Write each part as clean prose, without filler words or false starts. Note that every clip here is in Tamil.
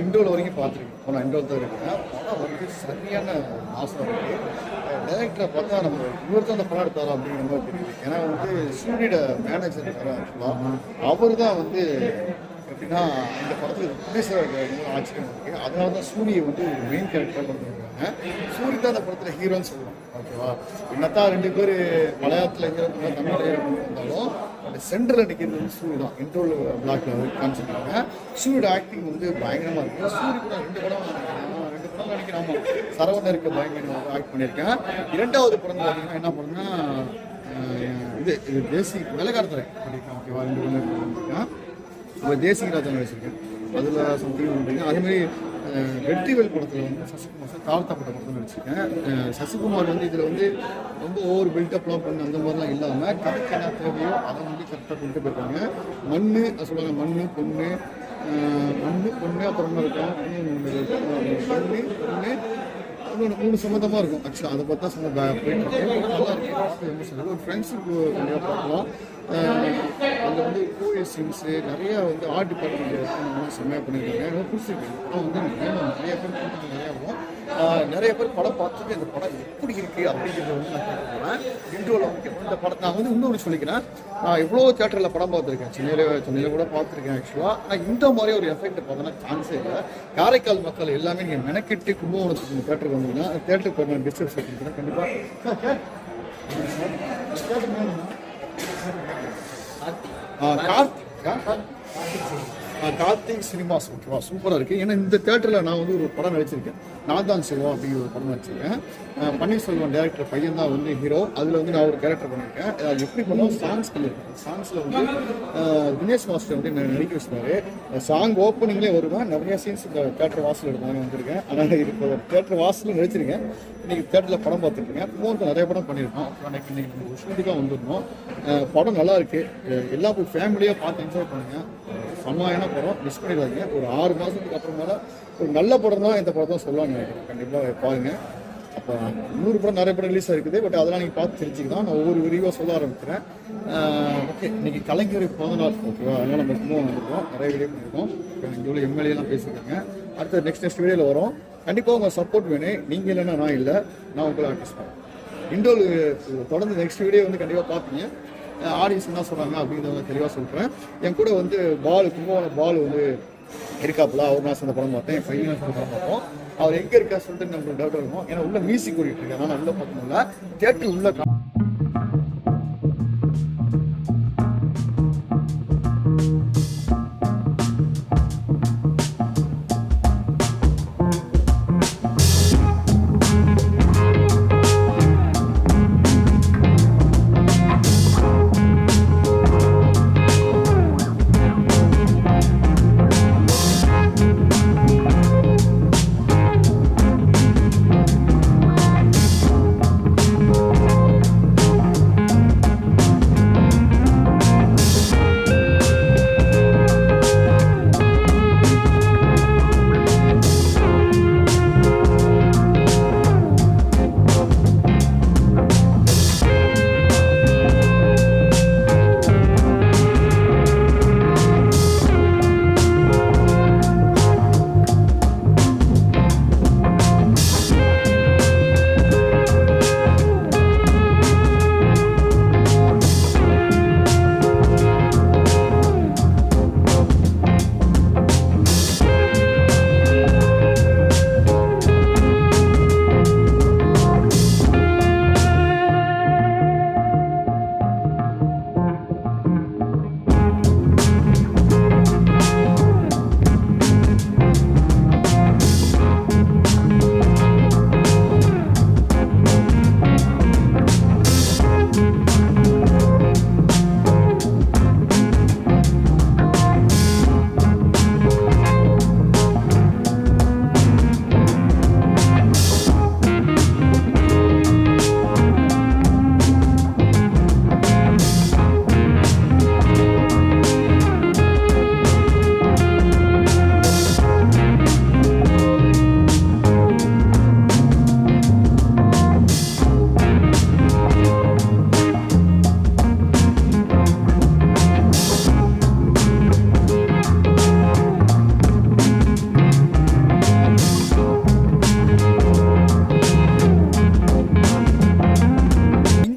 இண்டோவில் வரைக்கும் பார்த்துருக்கேன். போனால் இண்டோவில் தான் இருக்கேன். படம் வந்து சரியான மாசம் இருக்குது. டைரக்டரை பார்த்தா நம்ம இவர் தான் அந்த படம் எடுத்தாரோ அப்படிங்கிற மாதிரி தெரியுது. ஏன்னா வந்து சூரியோட மேனேஜர் ஆக்சுவலாக அவர் தான் வந்து எப்படின்னா இந்த படத்துக்கு ப்ரொடியூசர் ஆச்சரியம் இருக்குது. அதனால தான் சூரியை வந்து ஒரு மெயின் கேரக்டராக கொண்டு வந்திருக்காங்க. சூரி தான் அந்த படத்தில் ஹீரோன்னு சொல்லுவாங்க. ஓகேவா, என்னத்தான் 2 பேர் மலையாளத்தில் ஹீரோ தமிழ் ஹீரோ இருந்தாலும் அந்த சென்டரில் நிற்கிறது வந்து சூரி தான். இன்ட்ரோல் பிளாக்ல காமிச்சிருக்காங்க. சூரியோட ஆக்டிங் வந்து பயங்கரமாக இருக்குது. சூரி கூட 2 படம் நினைக்கிறேன். சரவணன் இருக்க பயங்கரமாக ஆக்ட் பண்ணியிருக்கேன். 2வது படம் பார்த்தீங்கன்னா என்ன பண்ணுன்னா இது தேசி விலகாரத்துறை பண்ணியிருக்கேன். ஓகேவா, 2 படம் பண்ணியிருக்கேன். இப்போ தேசிகராஜன் நடிச்சிருக்கேன். அதில் சம்திங் பண்ணுறீங்க. அதேமாதிரி வெற்றிவேல் படத்தில் வந்து சசிகுமார் சார் தாழ்த்தப்பட்ட படத்தில் நடிச்சிருக்கேன். சசிகுமார் வந்து இதில் வந்து ரொம்ப ஓவர் பில்டப்லாம் பண்ண அந்த மாதிரிலாம் இல்லாமல் கதைக்கு என்ன தேவையோ அதை வந்து கரெக்டாக கொண்டு போயிருக்காங்க. மண் சொல்லுவாங்க, மண் பொண்ணு அப்புறம் என்ன இருக்கும், மண்ணு பொண்ணு இன்னொன்று 3 சம்மந்தமாக இருக்கும். ஆக்சுவலாக அதை பார்த்தா போயிட்டு நல்லா இருக்கு. ஒரு ஃப்ரெண்ட்ஸுக்கு நிறையா பார்க்கலாம். அதில் வந்து கோயில் சீன்ஸு நிறையா வந்து ஆர்ட் டிபார்ட்மெண்ட் செம்மையாக பண்ணியிருக்காங்க. எனக்கு பிடிச்சிருக்கு. படம் வந்து நிறைய பேர் கூட்டம் நிறையாவும் நிறைய பேர் படம் பார்த்துட்டு இந்த படம் எப்படி இருக்குது அப்படிங்கிறத வந்து நான் கேட்க போகிறேன். இன்ட்ரோவில் வந்து இந்த படம் நான் வந்து இன்னொன்று சொல்லிக்கிறேன். நான் எவ்வளோ தேட்டரில் படம் பார்த்துருக்கேன். சென்னையில் கூட பார்த்துருக்கேன். ஆக்சுவலாக நான் இந்த மாதிரி ஒரு எஃபெக்ட் பார்த்தோன்னா சான்ஸே இல்லை. காரைக்கால் மக்கள் எல்லாமே நீங்கள் மெனக்கெட்டு கும்பகோணத்துக்கு தேட்டருக்கு வந்தீங்கன்னா தேட்டருக்கு போய் நான் டிஸ்டர்ப் பண்ணிக்கிறேன். கண்டிப்பாக கார்த்திக் சினிமாஸ். ஓகேவா, சூப்பராக இருக்குது. ஏன்னா இந்த தேட்டரில் நான் வந்து ஒரு படம் நடிச்சிருக்கேன். நான் தான் சிவா அப்படிங்கிற ஒரு படம் நடிச்சிருக்கேன். பன்னீர்செல்வம் டேரக்டர் பையன் தான் வந்து ஹீரோ. அதில் வந்து நான் ஒரு கேரக்டர் பண்ணியிருக்கேன். அது எப்படி பண்ணோம், சாங்ஸ் பண்ணியிருக்கேன். சாங்ஸில் வந்து தினேஷ் மாஸ்டர் வந்து நடிக்க வச்சிருந்தாரு. சாங் ஓப்பனிங்லேயே வருவேன். நிறைய சீன்ஸ் இந்த தேட்டர் வாசல் எடுத்தாங்க வந்திருக்கேன். ஆனால் இப்போ தேட்டர் வாசலில் நடிச்சிருக்கேன். இன்றைக்கி தேட்டரில் படம் பார்த்துருக்கேன். மூணு நிறைய படம் பண்ணியிருக்கோம். இன்னைக்கு நம்ம ஷூட்டிங்காக வந்துருந்தோம். படம் நல்லா இருக்குது. எல்லாம் போய் ஃபேமிலியாக பார்த்து என்ஜாய் பண்ணுங்கள். சமாயமான படம், மிஸ் பண்ணிடாதீங்க. ஒரு 6 மாதத்துக்கு அப்புறமேல ஒரு நல்ல படம் தான் இந்த படம் தான் சொல்லலாம்னு நினைக்கிறேன். கண்டிப்பாக பாருங்கள். அப்போ 100 படம் நிறைய படம் ரிலீஸ் ஆகிருக்குது. பட் அதெல்லாம் நீங்கள் பார்த்து தெரிஞ்சுக்கலாம். நான் ஒவ்வொரு விரிவாக சொல்ல ஆரம்பிக்கிறேன். ஓகே, இன்றைக்கி கலைஞர் பிறந்த நாள். ஓகேவா, அதனால் நம்ம சும்மா வந்திருக்கோம். நிறைய வீடியோ பண்ணியிருக்கோம். இங்கே உள்ள எம்எல்ஏலாம் பேசியிருக்காங்க. அடுத்த நெக்ஸ்ட் வீடியோவில் வரும். கண்டிப்பாக உங்கள் சப்போர்ட் வேணும். நீங்கள் இல்லைன்னா நான் இல்லை, நான் உங்களை ஆர்டிஸ்ட் பண்ணேன். இண்டோல் தொடர்ந்து நெக்ஸ்ட் வீடியோ வந்து கண்டிப்பாக பார்ப்பீங்க. ஆடியன்ஸ் என்ன சொல்கிறாங்க அப்படிங்கிறத தெளிவாக சொல்கிறேன். என் கூட வந்து கும்பகோணம் பால் வந்து இருக்காப்புல. அவர் நான் சேர்ந்த படம் பார்த்தேன். என் பையன் சேர்ந்த படம் பார்த்தோம். அவர் எங்கே இருக்கா சொல்லிட்டு நம்மளுக்கு டவுட் இருக்கும். ஏன்னா உள்ள மியூசிக் ஓடிட்டு இருக்கேன். அதனால் உள்ள பார்க்கணும்ல தேட்டர் உள்ள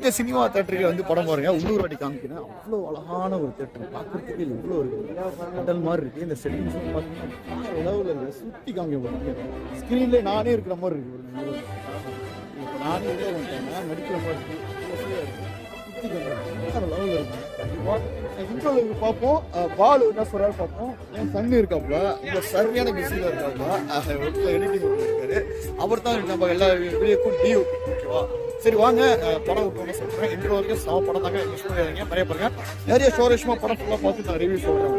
இந்த சினிமா தேட்டருக்கு வந்து படம் பாருங்க. உள்ளூர் வாட்டி காமிக்கிறேன். அவ்வளோ அழகான ஒரு தேட்டர், பார்க்கறதுக்கு இவ்வளோ இருக்கு கடல் மாதிரி இருக்கு. இந்த செட்டிங்ஸ் பார்த்தீங்கன்னா உணவுல இல்லை, சுற்றி காமிக்க போறீங்க. ஸ்க்ரீன்ல நானே இருக்கிற மாதிரி இருக்கு. இப்போ நானே வெளியே வந்துட்டேன்னா நடிக்கிற மாதிரி இருக்கு. சுற்றி காமிக்க லெவலில் இருக்கு. இன்ட்ரோல பார்ப்போம். பாலு என்ன சொல்றாரு பார்ப்போம். என் சன் இருக்காப்புல, இந்த சரியான பிஸியில் இருக்காப்புல, எடிட்டிங் இருக்காரு. அவர் தான் நம்ம எல்லா வீடியோக்கும் டியூ. ஓகேவா? சரி வாங்க படம் விட்டோன்னு சொல்கிறேன். இன்ட்ரோ வரைக்கும் சம படம் தாங்க, மிஸ் பண்ணிடுறீங்க. நிறைய பாருங்க, நிறைய ஷோரேஷமாக படம் ஃபுல்லாக பார்த்து நான் ரிவ்யூ சொல்கிறேன்.